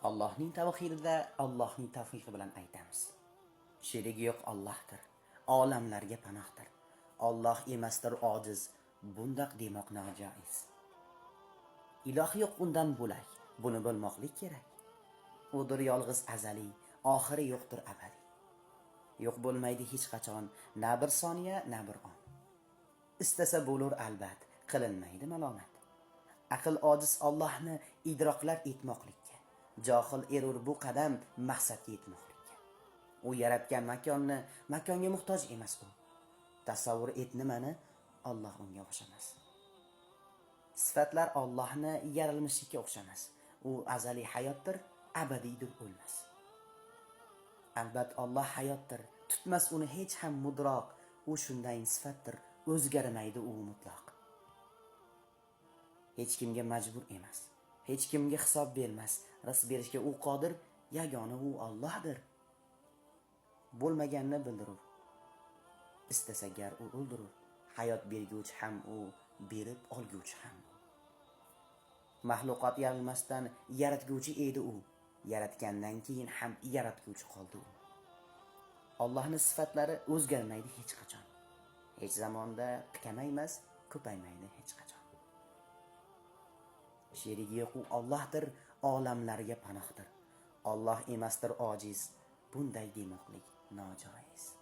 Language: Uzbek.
Allohning tavhidida Allohning tavfiqi bilan aytamiz. Sherigi yo'q Allohdir. Olamlarga panohdir. Alloh emasdir ojiz, bundaq demoq nojoiz. Iloh yo'q undan bo'lak, buni bilmoqlik kerak. Udir yolg'iz azaliy, oxiri yo'qdir abadiy. Yo'q bo'lmaydi hech qachon, na bir soniya, na bir on. Istasa bo'lur albat, qilinmaydi malomat. Aql ojiz Allohni idroqlar etmoqlikka. Johil erur bu qadam maqsadga yetmoqlikka. U yaratgan makonni, makonga muhtoj emas u. Tasavvur et nimani, Alloh unga o'xshamas. Sifatlar Allohni yaralmishiga o'xshamas. U azaliy hayotdir, abadiydir, o'lmas. Albat Alloh hayotdir, tutmas uni hech ham mudroq. U shunday sifatdir, o'zgarmaydi u mutlaq. Hech kimga majbur emas, hech kimga hisob bermas. Rizq berishga u qodir, yagona u Allohdir. Bo'lmaganni bildirur. Istasa gar u o'ldirur. Hayot berguvchi ham u, berib olguvchi ham u. Mahluqot yarilmasdan yaratguvchi edi u. Yaratgandan keyin ham yaratguvchi qoldi u. Allohning sifatlari o'zgarmaydi hech qachon. Hech zamonda kamaymas, ko'paymaydi hech qachon. Sherigi yo'q u Allohdir, olamlarga panohdir. Alloh emasdir ojiz, bunday demoqlik nojoiz.